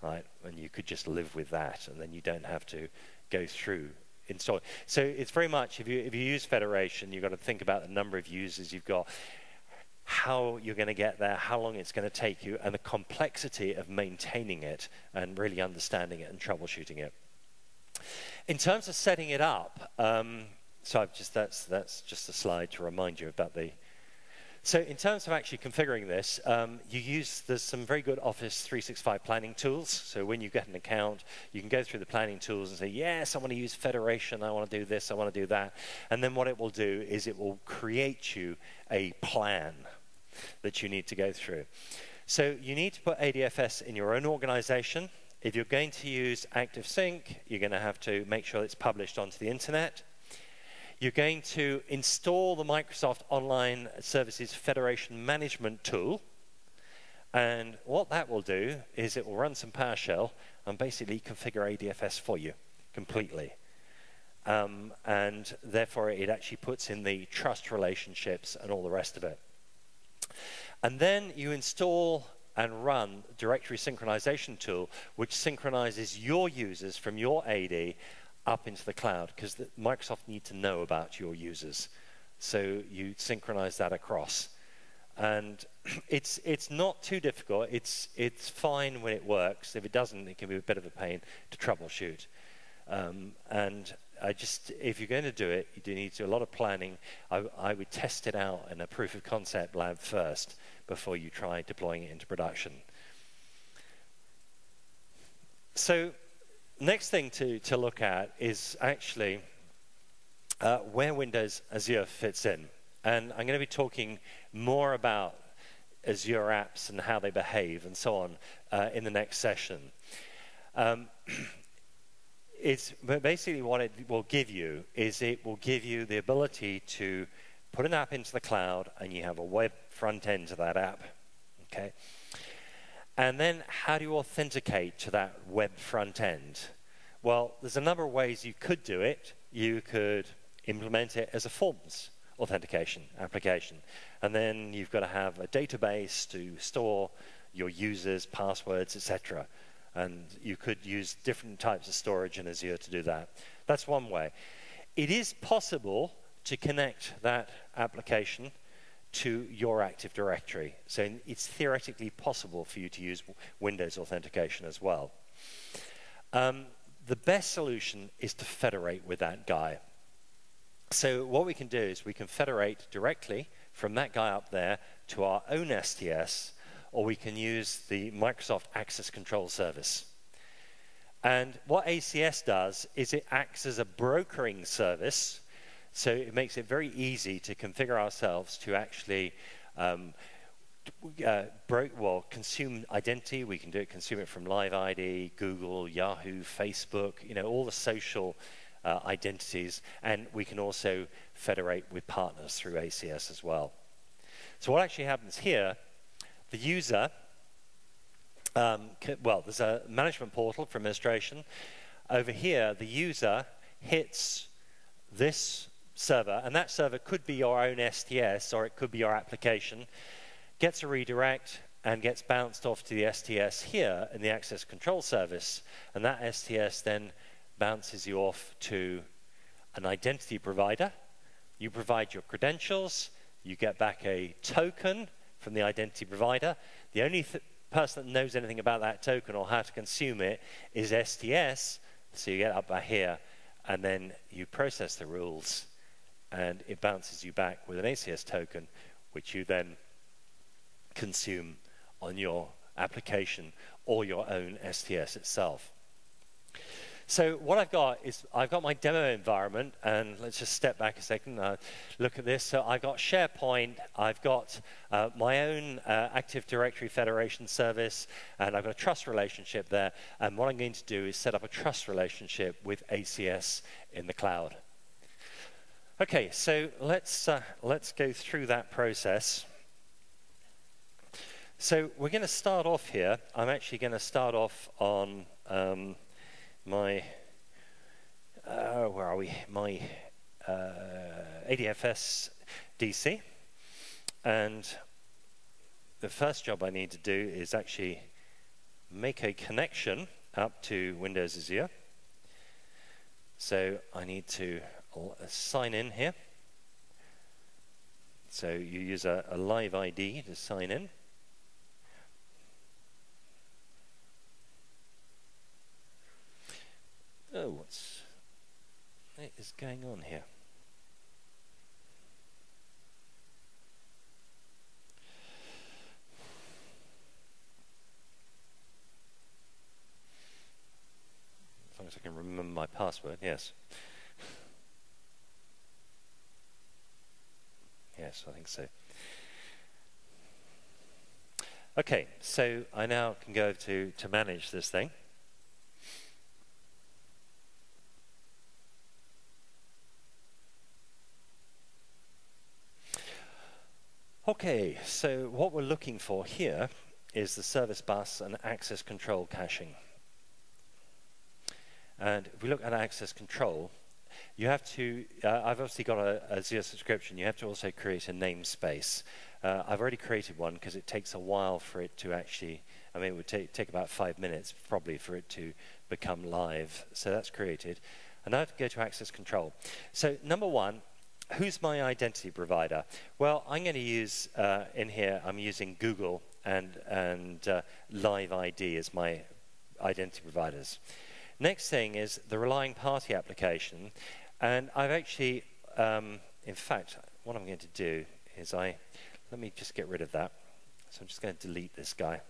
Right? And you could just live with that, and then you don't have to go through install. So it's very much, if you use Federation, you've got to think about the number of users you've got, how you're going to get there, how long it's going to take you, and the complexity of maintaining it and really understanding it and troubleshooting it. In terms of setting it up, so that's just a slide to remind you about the. So in terms of actually configuring this, there's some very good Office 365 planning tools. So when you get an account, you can go through the planning tools and say, yes, I want to use Federation, I want to do this, I want to do that. And then what it will do is it will create you a plan that you need to go through. So you need to put ADFS in your own organization. If you're going to use ActiveSync, you're going to have to make sure it's published onto the internet. You're going to install the Microsoft Online Services Federation Management tool. And what that will do is it will run some PowerShell and basically configure ADFS for you completely. And therefore, it actually puts in the trust relationships and all the rest of it. And then you install and run directory synchronization tool, which synchronizes your users from your AD up into the cloud, because Microsoft need to know about your users. So you synchronize that across. And it's not too difficult. It's fine when it works. If it doesn't, it can be a bit of a pain to troubleshoot. And if you're going to do it, you do need to do a lot of planning. I would test it out in a proof of concept lab first before you try deploying it into production. So next thing to look at is actually where Windows Azure fits in. And I'm going to be talking more about Azure apps and how they behave and so on in the next session. Basically what it will give you is it will give you the ability to put an app into the cloud, and you have a web front end to that app. Okay? And then how do you authenticate to that web front end? Well, there's a number of ways you could do it. You could implement it as a forms authentication application. And then you've got to have a database to store your users, passwords, etc. And you could use different types of storage in Azure to do that. That's one way. It is possible to connect that application to your Active Directory. So it's theoretically possible for you to use Windows authentication as well. The best solution is to federate with that guy. So what we can do is we can federate directly from that guy up there to our own STS, or we can use the Microsoft Access Control Service. And what ACS does is it acts as a brokering service So it makes it very easy to configure ourselves to actually consume identity. We can consume it from Live ID, Google, Yahoo, Facebook, all the social identities, and we can also federate with partners through ACS as well. So what actually happens here, the user, there's a management portal for administration. Over here, the user hits this server, and that server could be your own STS or it could be your application, gets a redirect and gets bounced off to the STS here in the access control service, and that STS then bounces you off to an identity provider. You provide your credentials, you get back a token from the identity provider. The only person that knows anything about that token or how to consume it is STS, so you get up by here, and then you process the rules, and it bounces you back with an ACS token, which you then consume on your application or your own STS itself. So what I've got is I've got my demo environment, and let's just step back a second, look at this. So I've got SharePoint, I've got my own Active Directory Federation service, and I've got a trust relationship there. And what I'm going to do is set up a trust relationship with ACS in the cloud. Okay, so let's go through that process. So we're going to start off here. I'm actually going to start off on my where are we? My ADFS DC, and the first job I need to do is actually make a connection up to Windows Azure. So I need to sign in here. So you use a live ID to sign in. Oh, what is going on here? As long as I can remember my password, yes. Yes, I think so. Okay, so I now can go to manage this thing. Okay, so what we're looking for here is the service bus and access control caching. And if we look at access control, you have to, I've obviously got a Azure subscription, you have to also create a namespace. I've already created one because it takes a while for it to actually, I mean, it would take about 5 minutes probably for it to become live. So that's created. And now I have to go to access control. So number one, who's my identity provider? Well, I'm going to use, in here, I'm using Google and Live ID as my identity providers. Next thing is the relying party application. And I've actually, in fact, what I'm going to do is let me just get rid of that. So I'm just going to delete this guy.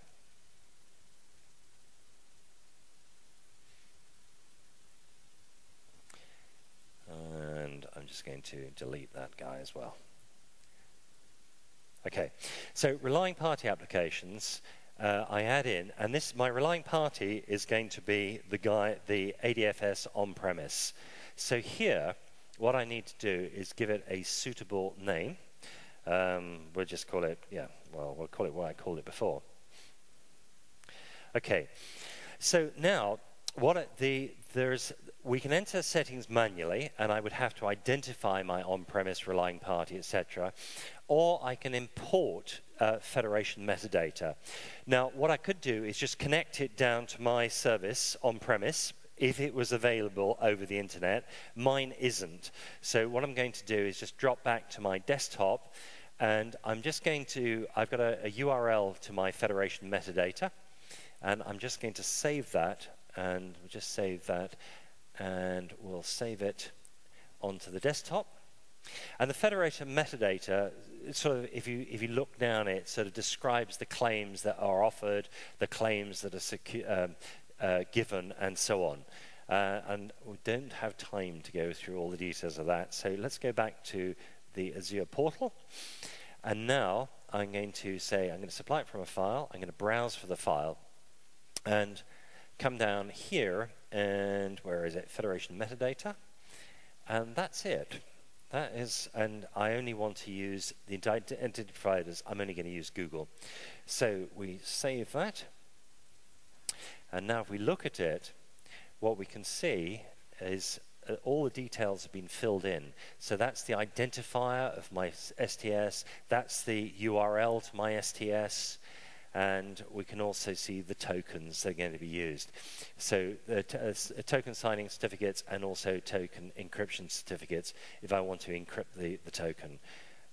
And I'm just going to delete that guy as well. Okay, so relying party applications, I add in, and this, my relying party is going to be the ADFS on-premise. So here, what I need to do is give it a suitable name. We'll just call it, we'll call it what I called it before. Okay, so now, we can enter settings manually, and I would have to identify my on-premise relying party, etc. Or I can import federation metadata. Now, what I could do is just connect it down to my service on-premise if it was available over the internet. Mine isn't. So what I'm going to do is just drop back to my desktop, and I'm just going to, I've got a URL to my federation metadata, and I'm just going to save that, and we'll just save that, and we'll save it onto the desktop. And the federation metadata, sort of, if you look down, it sort of describes the claims that are offered, the claims that are given, and so on. and we don't have time to go through all the details of that. So let's go back to the Azure portal. And now I'm going to say, I'm going to supply it from a file. I'm going to browse for the file and come down here, and where is it? Federation metadata. And that's it. That is, and I only want to use the identity providers. I'm only going to use Google. So we save that. And now if we look at it, what we can see is all the details have been filled in. So that's the identifier of my STS. That's the URL to my STS. And we can also see the tokens that are going to be used. So token signing certificates and also token encryption certificates if I want to encrypt the token.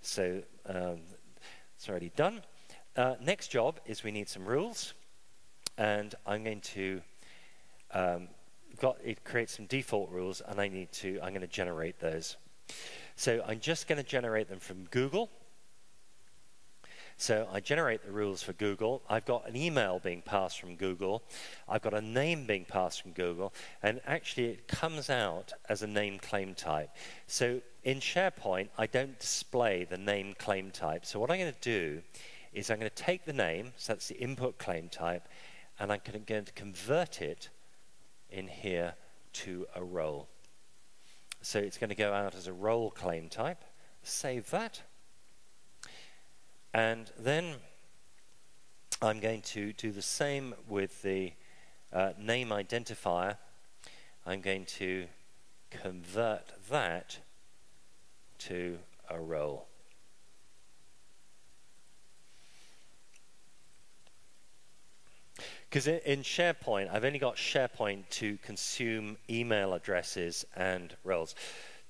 So it's already done. Next job is we need some rules. And I'm going to create some default rules, and I'm going to generate those. So I'm just going to generate them from Google. So I generate the rules for Google. I've got an email being passed from Google. I've got a name being passed from Google. And actually, it comes out as a name claim type. So in SharePoint, I don't display the name claim type. So what I'm going to do is I'm going to take the name, so that's the input claim type, and I'm going to convert it in here to a role. So it's going to go out as a role claim type. Save that. And then I'm going to do the same with the name identifier. I'm going to convert that to a role. Because in SharePoint, I've only got SharePoint to consume email addresses and roles.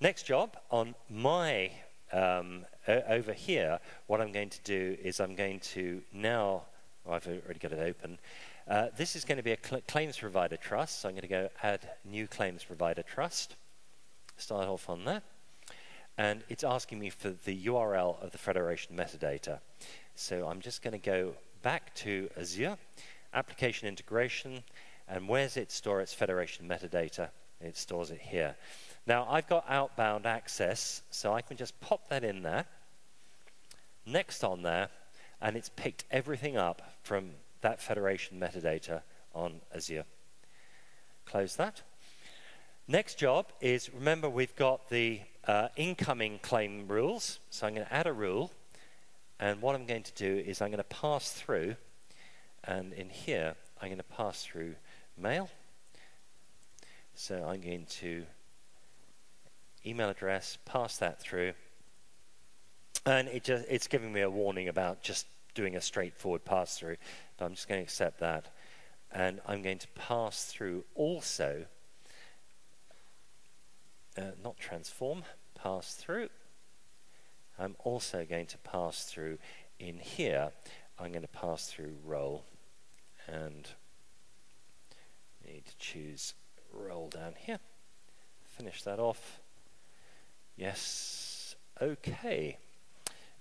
Next job on my over here, what I'm going to do is I'm going to now, I've already got it open, this is going to be a claims provider trust, so I'm going to go add new claims provider trust, start off on that, and it's asking me for the URL of the Federation metadata. So I'm just going to go back to Azure, application integration, and where's it store its Federation metadata? It stores it here. Now I've got outbound access, so I can just pop that in there, next on there, and it's picked everything up from that Federation metadata on Azure. Close that. Next job is, remember we've got the incoming claim rules, so I'm going to add a rule, and what I'm going to do is I'm going to pass through, and in here I'm going to pass through mail. So I'm going to email address, pass that through, and it's giving me a warning about just doing a straightforward pass through, but I'm just going to accept that, and I'm going to pass through also, not transform, pass through. I'm also going to pass through in here, I'm going to pass through role, and I need to choose role down here, finish that off. Yes, okay.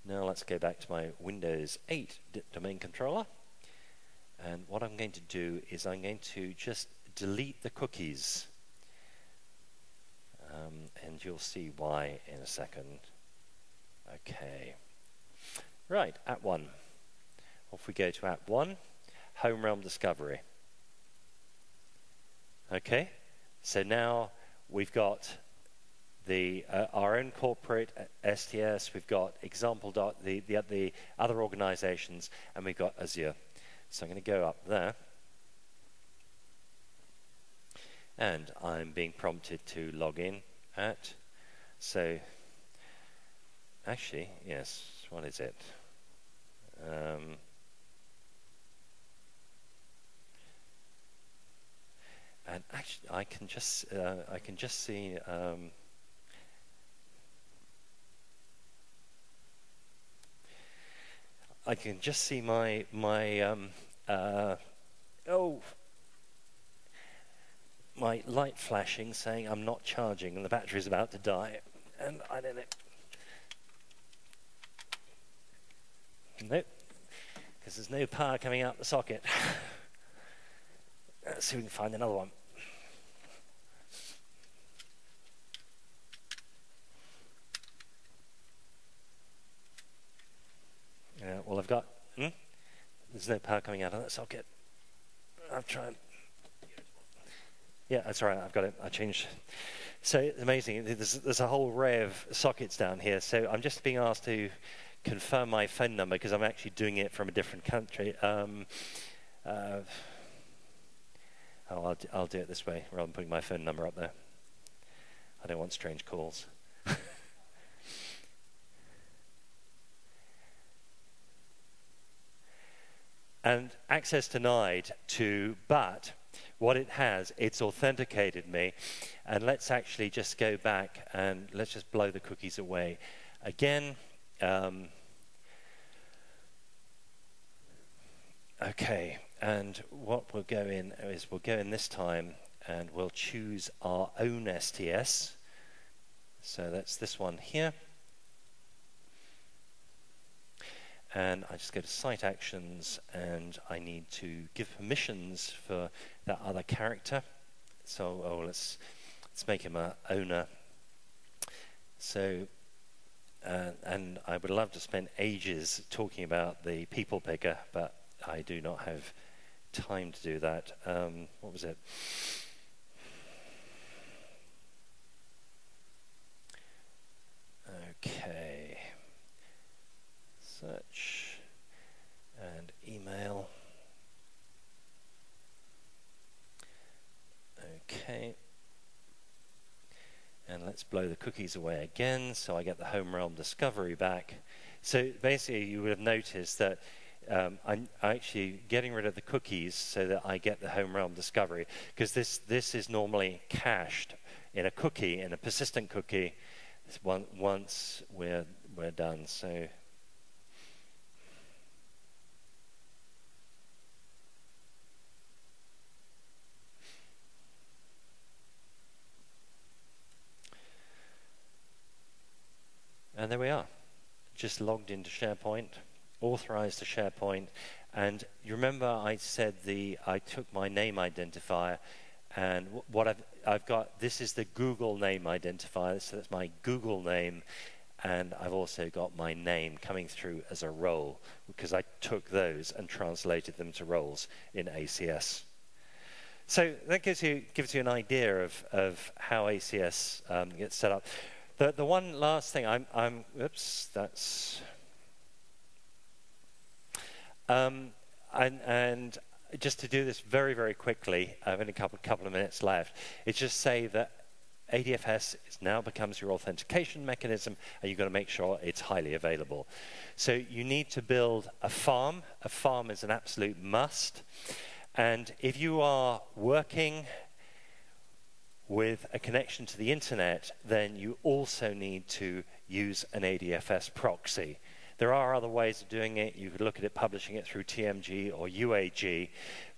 Now let's go back to my Windows 8 domain controller. And what I'm going to do is I'm going to just delete the cookies. And you'll see why in a second. Okay. Right, App 1. Off we go to App 1, Home Realm Discovery. Okay, so now we've got the our own corporate STS, we've got example the other organizations, and we've got Azure. So I'm going to go up there, and I'm being prompted to log in at, so actually, yes, what is it? And actually, I can just see. I can just see my light flashing saying I'm not charging and the battery's about to die, and I don't know. Nope, because there's no power coming out the socket. Let's see if we can find another one. there's no power coming out of that socket. I've tried. Yeah, that's all right. I've got it. I changed. So it's amazing. There's a whole array of sockets down here. So I'm just being asked to confirm my phone number because I'm actually doing it from a different country. I'll do it this way rather than putting my phone number up there. I don't want strange calls. And access denied to, but what it has, it's authenticated me. And let's actually just go back and let's just blow the cookies away. Again, okay, and what we'll go in is we'll go in this time and we'll choose our own STS. So that's this one here. And I just go to Site Actions, and I need to give permissions for that other character. So let's make him a owner. So, and I would love to spend ages talking about the people picker, but I do not have time to do that. What was it? Okay. Search and email. Okay. And let's blow the cookies away again so I get the home realm discovery back. So basically you would have noticed that I'm actually getting rid of the cookies so that I get the home realm discovery, because this is normally cached in a cookie, in a persistent cookie, once we're done. So and there we are, just logged into SharePoint, authorized to SharePoint, and you remember I said I took my name identifier, and what I've got, this is the Google name identifier, so that's my Google name, and I've also got my name coming through as a role, because I took those and translated them to roles in ACS. So that gives you an idea of how ACS gets set up. The one last thing oops, that's, and just to do this very, very quickly, I've only a couple of minutes left, it's just say that ADFS now becomes your authentication mechanism, and you've got to make sure it's highly available. So you need to build a farm. A farm is an absolute must. And if you are working with a connection to the internet, then you also need to use an ADFS proxy. There are other ways of doing it. You could look at it publishing it through TMG or UAG.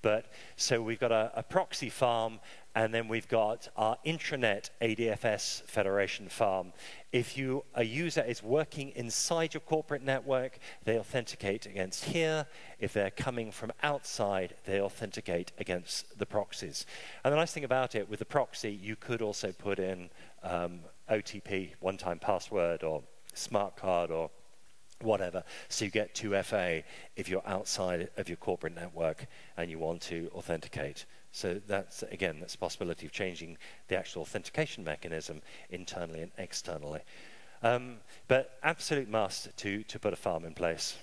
But so we've got a proxy farm, and then we've got our intranet ADFS federation farm. If a user is working inside your corporate network, they authenticate against here. If they're coming from outside, they authenticate against the proxies. And the nice thing about it, with the proxy, you could also put in OTP, one-time password, or smart card, or whatever, so you get 2FA if you're outside of your corporate network and you want to authenticate. So that's, again, that's a possibility of changing the actual authentication mechanism internally and externally. But absolute must to put a farm in place.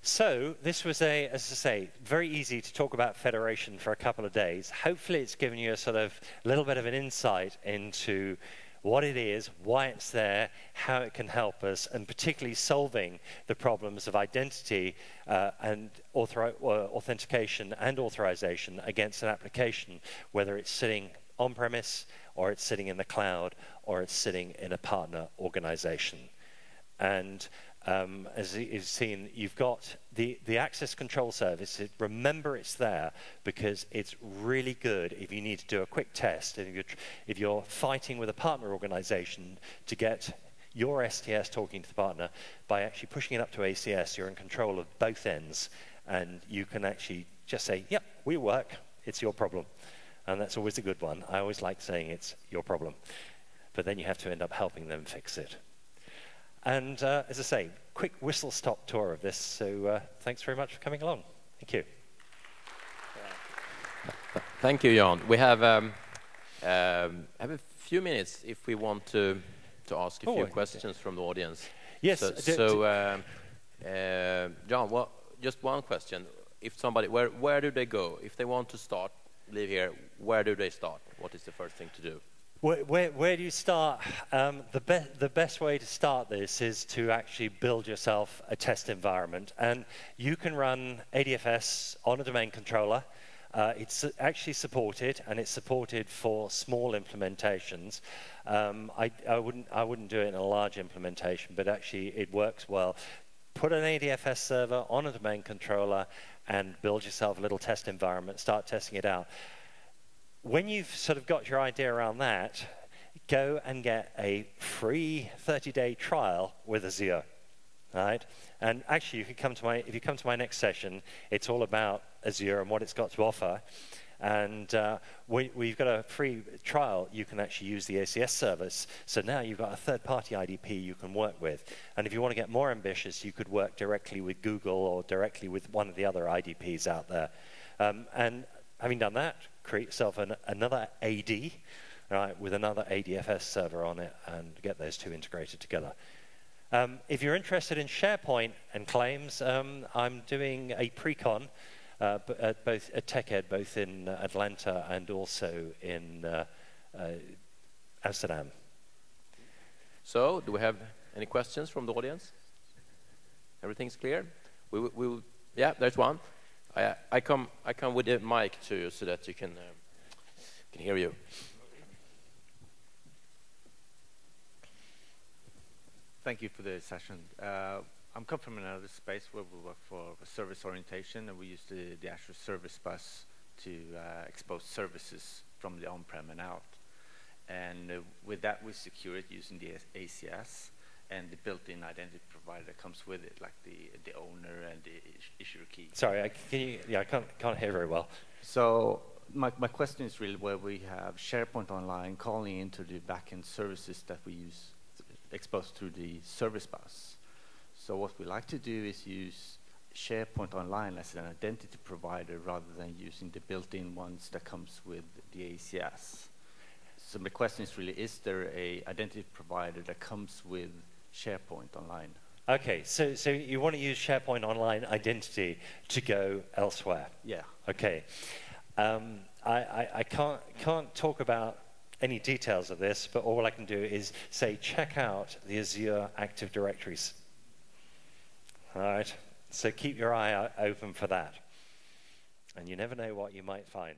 So this was as I say, very easy to talk about federation for a couple of days. Hopefully it's given you a sort of little bit of an insight into what it is, why it's there, how it can help us, and particularly solving the problems of identity and authentication and authorization against an application, whether it's sitting on-premise, or it's sitting in the cloud, or it's sitting in a partner organization. And as you've seen, you've got the access control service. Remember it's there because it's really good if you need to do a quick test. And if you're fighting with a partner organization to get your STS talking to the partner, by actually pushing it up to ACS, you're in control of both ends. And you can actually just say, yep, we work, it's your problem. And that's always a good one. I always like saying it's your problem. But then you have to end up helping them fix it. And as I say, quick whistle-stop tour of this. So thanks very much for coming along. Thank you.
Thank you, Jan. We have a few minutes if we want to ask a few questions from the audience.
Yes.
Jan, well, just one question. If somebody, where do they go? If they want to start, live here, where do they start? What is the first thing to do?
Where do you start? The best way to start this is to actually build yourself a test environment. And you can run ADFS on a domain controller. It's actually supported, and it's supported for small implementations. I wouldn't do it in a large implementation, but actually it works well. Put an ADFS server on a domain controller and build yourself a little test environment. Start testing it out. When you've sort of got your idea around that, go and get a free 30-day trial with Azure. Right? And actually, if you come to my next session, it's all about Azure and what it's got to offer. And we've got a free trial. You can actually use the ACS service. So now you've got a third-party IDP you can work with. And if you want to get more ambitious, you could work directly with Google or directly with one of the other IDPs out there. And having done that, create yourself another AD, right, with another ADFS server on it, and get those two integrated together. If you're interested in SharePoint and claims, I'm doing a pre-con at TechEd, both in Atlanta and also in Amsterdam.
So, do we have any questions from the audience? Everything's clear? Yeah, there's one. I come with a mic to you so that you can hear you.
Thank you for the session. I'm come from another space where we work for service orientation, and we use the Azure Service Bus to expose services from the on-prem and out. And with that, we secure it using the ACS and the built-in identity provider that comes with it, like the owner and the issuer key.
Sorry, I can't hear very well.
So my question is really where we have SharePoint Online calling into the backend services that we use exposed through the service bus. So what we like to do is use SharePoint Online as an identity provider rather than using the built-in ones that comes with the ACS. So the question is really, is there a identity provider that comes with SharePoint Online?
Okay, so you want to use SharePoint Online Identity to go elsewhere?
Yeah.
Okay. I can't talk about any details of this, but all I can do is say check out the Azure Active Directories. All right, so keep your eye open for that. And you never know what you might find.